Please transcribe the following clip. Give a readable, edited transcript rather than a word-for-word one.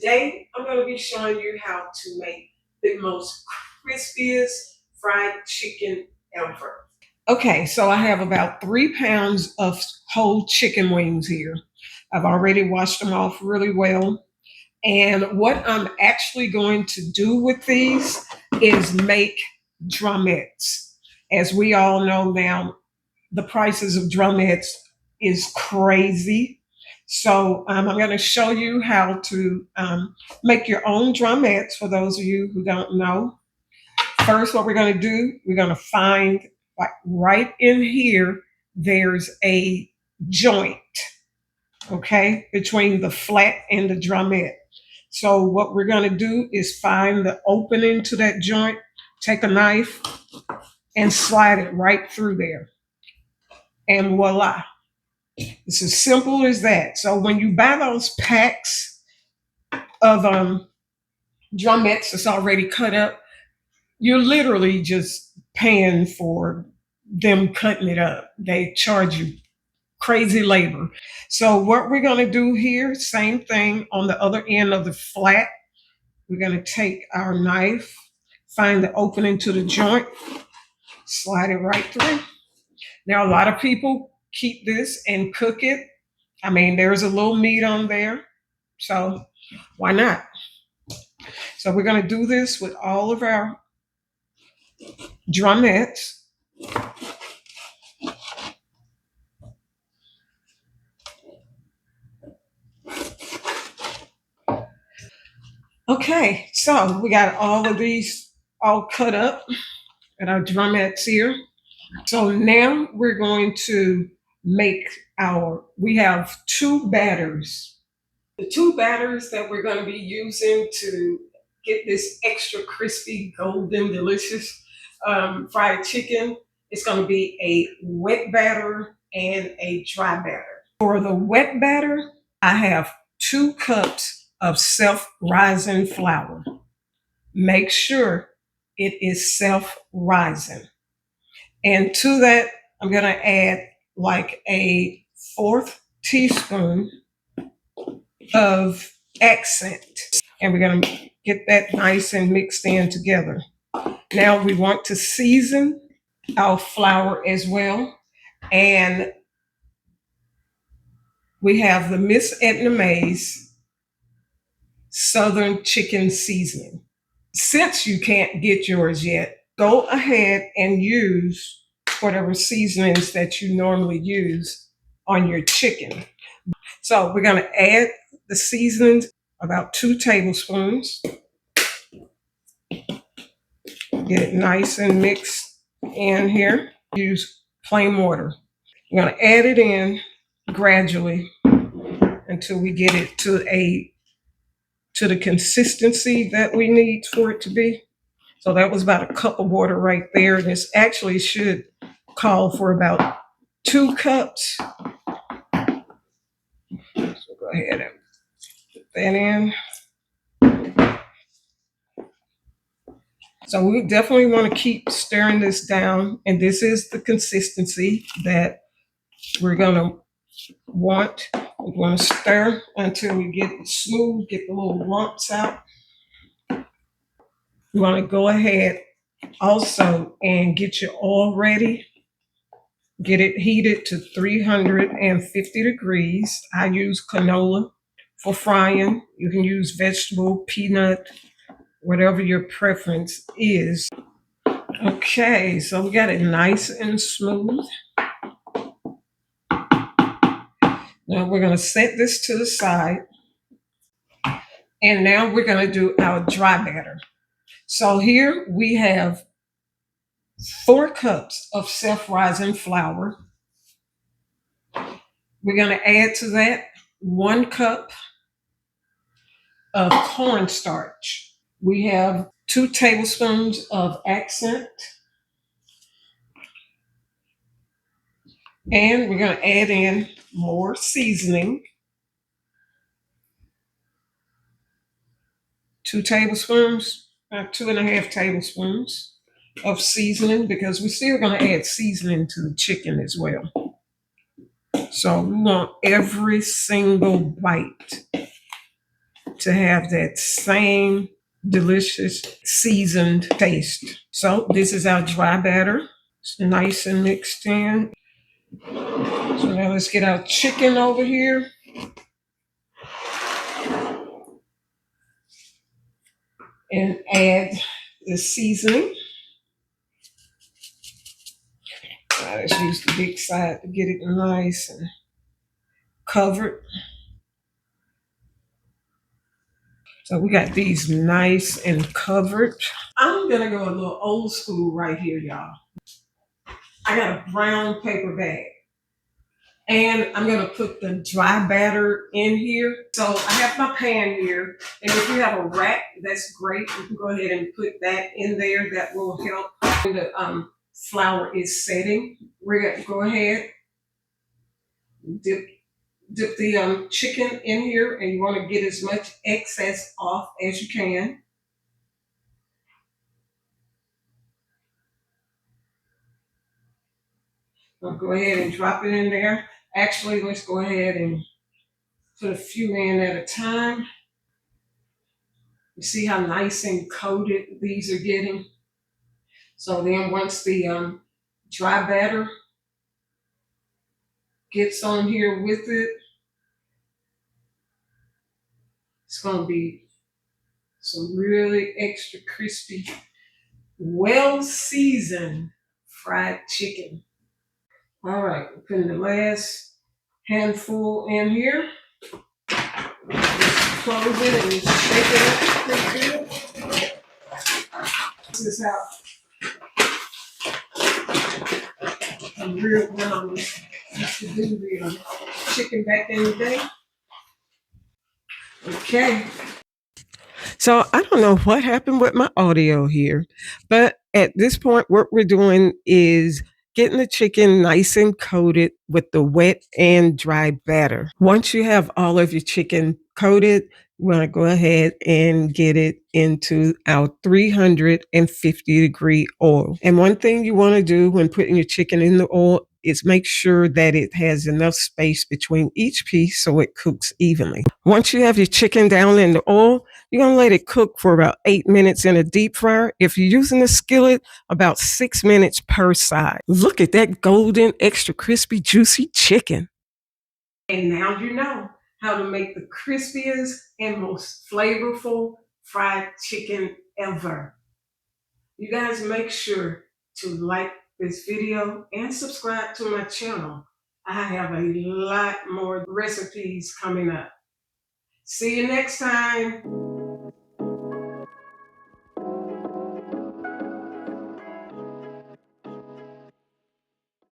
Today, I'm going to be showing you how to make the most crispiest fried chicken ever. Okay, so I have about 3 pounds of whole chicken wings here. I've already washed them off really well. And what I'm actually going to do with these is make drummettes. As we all know now, the prices of drummettes is crazy. So I'm going to show you how to make your own drummettes for those of you who don't know. First, what we're going to do, we're going to find, like right in here, there's a joint, okay, between the flat and the drummette. So what we're going to do is find the opening to that joint, take a knife and slide it right through there. And voila. It's as simple as that. So when you buy those packs of drummettes that's already cut up, you're literally just paying for them cutting it up. They charge you crazy labor. So what we're going to do here, same thing on the other end of the flat. We're going to take our knife, find the opening to the joint, slide it right through. Now, a lot of people keep this and cook it. I mean, there's a little meat on there, so why not? So we're going to do this with all of our drummettes. Okay, so we got all of these all cut up and our drummettes here. So now we're going to make we have 2 batters. The 2 batters that we're going to be using to get this extra crispy, golden, delicious fried chicken, it's going to be a wet batter and a dry batter. For the wet batter, I have 2 cups of self-rising flour. Make sure it is self-rising. And to that, I'm going to add like a 1/4 teaspoon of accent. And we're going to get that nice and mixed in together. Now we want to season our flour as well. And we have the Miss Edna Mae's Southern Chicken Seasoning. Since you can't get yours yet, go ahead and use whatever seasonings that you normally use on your chicken. So we're going to add the seasonings, about 2 tablespoons. Get it nice and mixed in here. Use plain water. We're going to add it in gradually until we get it to the consistency that we need for it to be. So that was about a cup of water right there. This actually should call for about 2 cups. So go ahead and put that in. So we definitely want to keep stirring this down. And this is the consistency that we're going to want. We're going to stir until we get it smooth, get the little lumps out. You want to go ahead also and get your oil ready. Get it heated to 350 degrees. I use canola for frying. You can use vegetable, peanut, whatever your preference is. Okay, so we got it nice and smooth. Now we're going to set this to the side. And now we're going to do our dry batter. So here we have 4 cups of self-rising flour. We're going to add to that 1 cup of cornstarch. We have 2 tablespoons of accent. And we're going to add in more seasoning. 2 tablespoons, 2.5 tablespoons of seasoning, because we're still going to add seasoning to the chicken as well. So we want every single bite want to have that same delicious seasoned taste. So this is our dry batter. It's nice and mixed in. So now let's get our chicken over here. And add the seasoning. Now let's use the big side to get it nice and covered. So we got these nice and covered. I'm gonna go a little old school right here, y'all. I got a brown paper bag. And I'm gonna put the dry batter in here. So I have my pan here. And if you have a rack, that's great. You can go ahead and put that in there. That will help when the flour is setting. We're gonna go ahead, dip the chicken in here, and you want to get as much excess off as you can. I'll go ahead and drop it in there. Actually, let's go ahead and put a few in at a time. You see how nice and coated these are getting? So then once the dry batter gets on here with it, it's going to be some really extra crispy, well-seasoned fried chicken. All right, we're putting the last handful in here. Just close it and just shake it up pretty good. This is how a real grandma used to do the chicken back in the day. Okay. So I don't know what happened with my audio here, but at this point, what we're doing is getting the chicken nice and coated with the wet and dry batter. Once you have all of your chicken coated, you want to go ahead and get it into our 350-degree oil. And one thing you want to do when putting your chicken in the oil is make sure that it has enough space between each piece so it cooks evenly. Once you have your chicken down in the oil, you're going to let it cook for about 8 minutes in a deep fryer. If you're using a skillet, about 6 minutes per side. Look at that golden, extra crispy, juicy chicken. And now you know how to make the crispiest and most flavorful fried chicken ever. You guys make sure to like this video and subscribe to my channel. I have a lot more recipes coming up. See you next time.